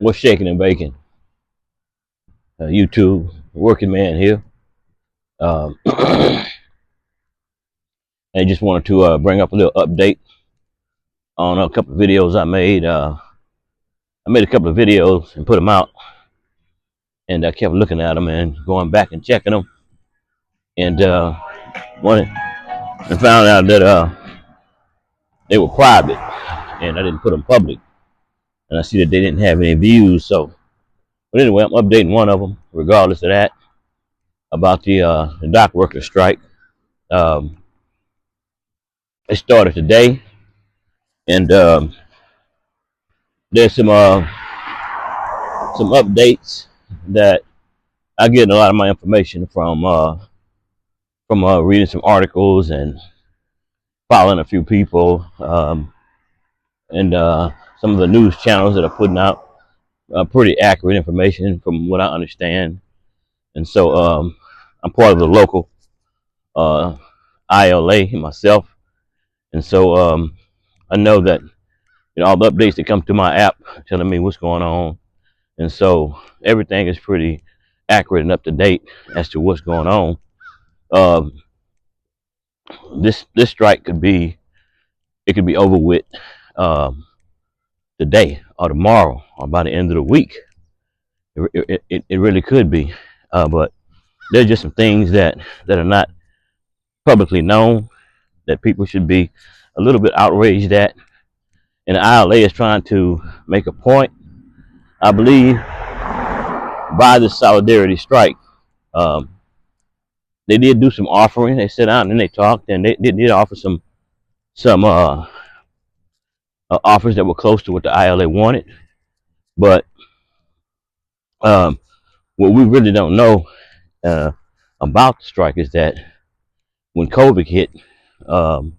What's shaking and baking? YouTube, working man here. I just wanted to bring up a little update on a couple of videos I made. I made a couple of videos and put them out, and I kept looking at them and going back and checking them, and wanted and found out that they were private, and I didn't put them public, and I see that they didn't have any views. So, but anyway, I'm updating one of them, regardless of that, about the dock worker strike. Um, it started today, and there's some updates that I get a lot of my information from reading some articles and following a few people, and some of the news channels that are putting out pretty accurate information from what I understand. And so I'm part of the local ILA myself, and so I know that all the updates that come to my app telling me what's going on, and so everything is pretty accurate and up to date as to what's going on. Um, this strike could be over with today or tomorrow or by the end of the week. It really could be, but there's just some things that are not publicly known that people should be a little bit outraged at, and the ILA is trying to make a point, I believe, by the solidarity strike. Um, they did do some offering. They sat down and they talked, and they did offer some offers that were close to what the ILA wanted. But what we really don't know uh, about the strike is that when COVID hit, um,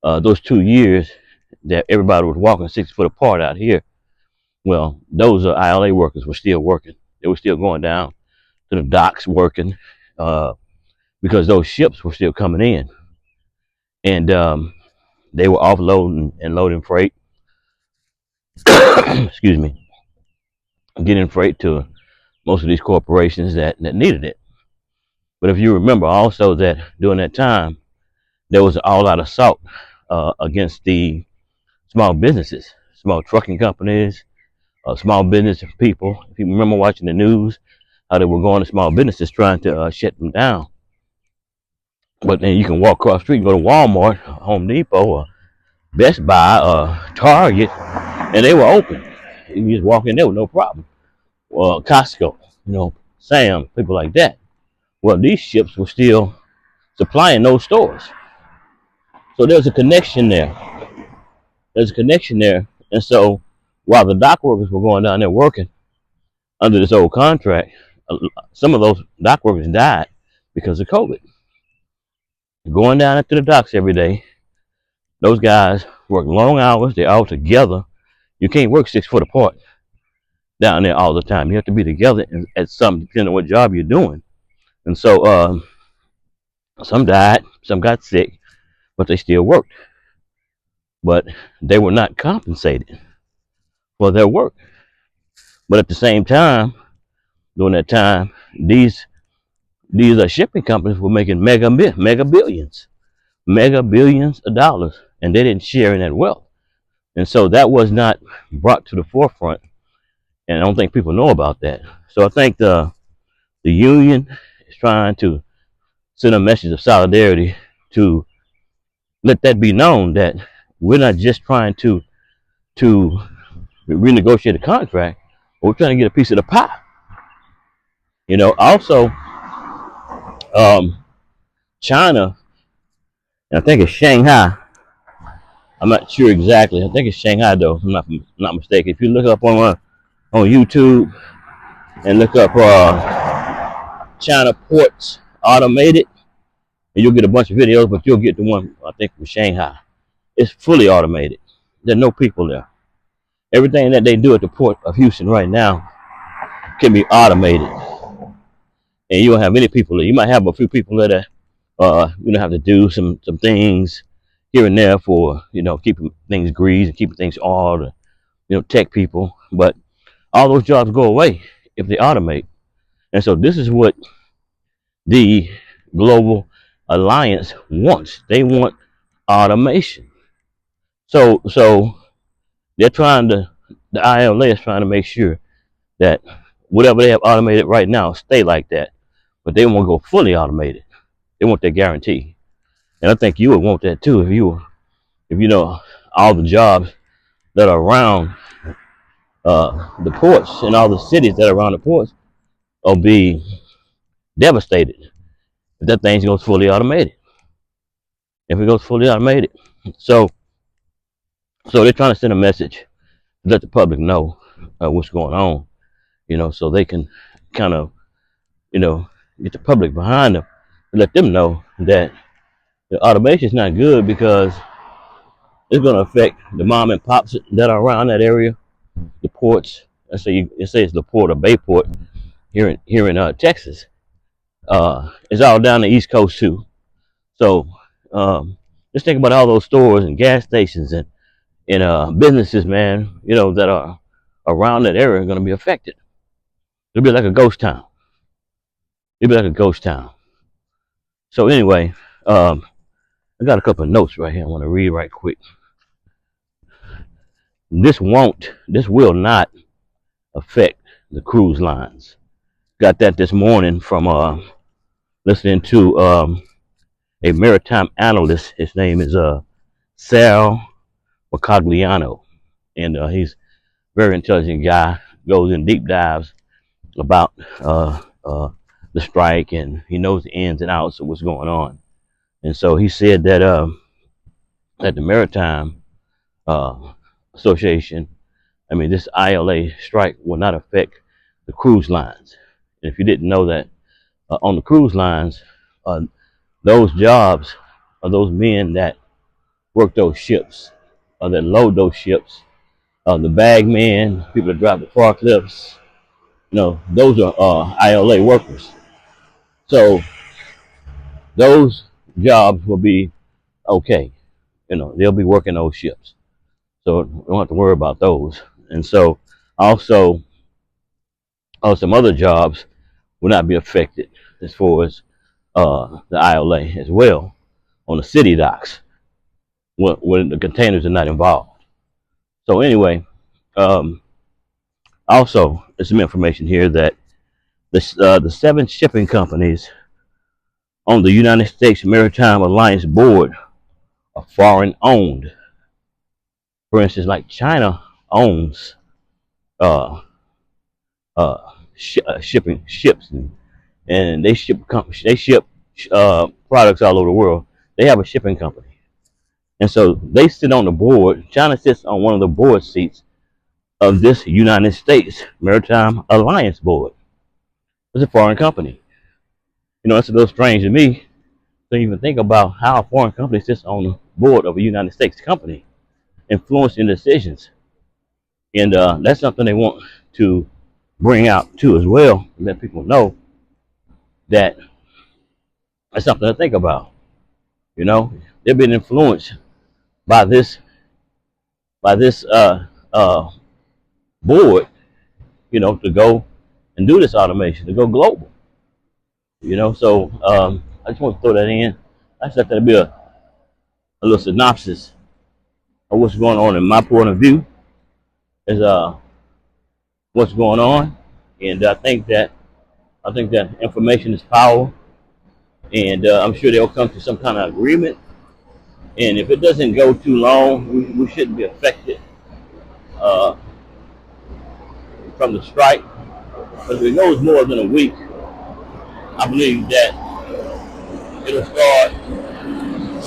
those 2 years that everybody was walking 6 foot apart out here, well, those ILA workers were still working. They were still going down to the docks working because those ships were still coming in, and they were offloading and loading freight. Excuse me, getting freight to most of these corporations that needed it. But if you remember also that during that time, there was an all-out assault against the small businesses, small trucking companies, small business people. If you remember watching the news, how they were going to small businesses trying to shut them down. But then you can walk across the street and go to Walmart, Home Depot, or Best Buy, or Target, and they were open. You just walk in there with no problem. Well, Costco, Sam, people like that. Well, these ships were still supplying those stores. So there's a connection there. There's a connection there. And so while the dock workers were going down there working under this old contract, some of those dock workers died because of COVID. Going down into the docks every day, those guys work long hours. They're all together. You can't work 6 foot apart down there all the time. You have to be together at some, depending on what job you're doing. And so some died, some got sick, but they still worked. But they were not compensated for their work. But at the same time, during that time, these shipping companies were making mega billions of dollars, and they didn't share in that wealth. And so that was not brought to the forefront, and I don't think people know about that. So I think the union is trying to send a message of solidarity to let that be known that we're not just trying to renegotiate a contract, but we're trying to get a piece of the pie. Also, China, and I think it's Shanghai. I'm not sure exactly. I think it's Shanghai, though. I'm not mistaken. If you look up on YouTube and look up China ports automated, and you'll get a bunch of videos, but you'll get the one I think from Shanghai. It's fully automated. There are no people there. Everything that they do at the port of Houston right now can be automated, and you don't have any people there. You might have a few people that have to do some things here and there for keeping things greased and keeping things oiled, tech people. But All those jobs go away if they automate. And so this is what the global alliance wants. They want automation. So they're trying to, the ILA is trying to make sure that whatever they have automated right now stay like that. But they won't go fully automated. They want that guarantee. And I think you would want that too if you know all the jobs that are around the ports and all the cities that are around the ports will be devastated if that thing goes fully automated. If it goes fully automated. So so they're trying to send a message to let the public know what's going on, so they can kind of, get the public behind them and let them know that the automation is not good because it's going to affect the mom and pops that are around that area, the ports. Let's say it's the port or Bayport here in Texas. It's all down the East Coast too. So just think about all those stores and gas stations and businesses, man. That are around that area are going to be affected. It'll be like a ghost town. It'll be like a ghost town. So anyway, I got a couple of notes right here I want to read right quick. This will not affect the cruise lines. Got that this morning from listening to a maritime analyst. His name is Sal Macagliano, and he's a very intelligent guy. Goes in deep dives about the strike, and he knows the ins and outs of what's going on. And so he said that the Maritime Association, this ILA strike will not affect the cruise lines. And if you didn't know that, on the cruise lines, those jobs are those men that work those ships, that load those ships, the bag men, people that drive the forklifts, those are ILA workers. So those jobs will be okay. They'll be working those ships. So we don't have to worry about those. And so also some other jobs will not be affected as far as the ILA as well on the city docks when the containers are not involved. So anyway, also there's some information here that the 7 shipping companies on the United States Maritime Alliance Board are foreign owned. For instance, like China owns uh, shipping ships, and they ship products all over the world. They have a shipping company, and so they sit on the board. China sits on one of the board seats of this United States Maritime Alliance Board. It's a foreign company. It's a little strange to me to even think about how a foreign company sits on the board of a United States company, influencing decisions. And that's something they want to bring out too as well, and let people know that that's something to think about. They've been influenced by this board, to go and do this automation, to go global. So I just want to throw that in. I just thought that'd be a little synopsis of what's going on in my point of view, is what's going on, and I think that information is power, and I'm sure they'll come to some kind of agreement. And if it doesn't go too long, we shouldn't be affected uh, from the strike. But if it goes more than a week, I believe that it'll start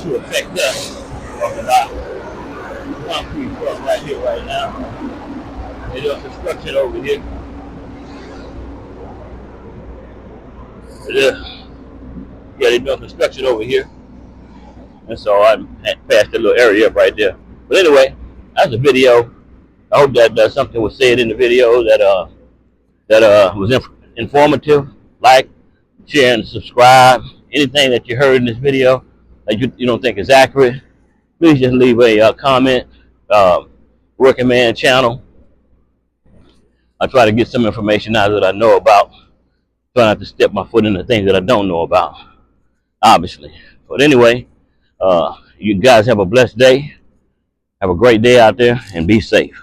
to affect us. Because concrete truck right here right now. They're doing construction over here. Yeah, they're doing construction over here. And so I passed that little area up right there. But anyway, that's a video. I hope that something was said in the video that was informative. Like, share, and subscribe. Anything that you heard in this video that you don't think is accurate, please just leave a comment. Working Man channel. I try to get some information out that I know about. Try not to step my foot into things that I don't know about, obviously. But anyway, you guys have a blessed day. Have a great day out there and be safe.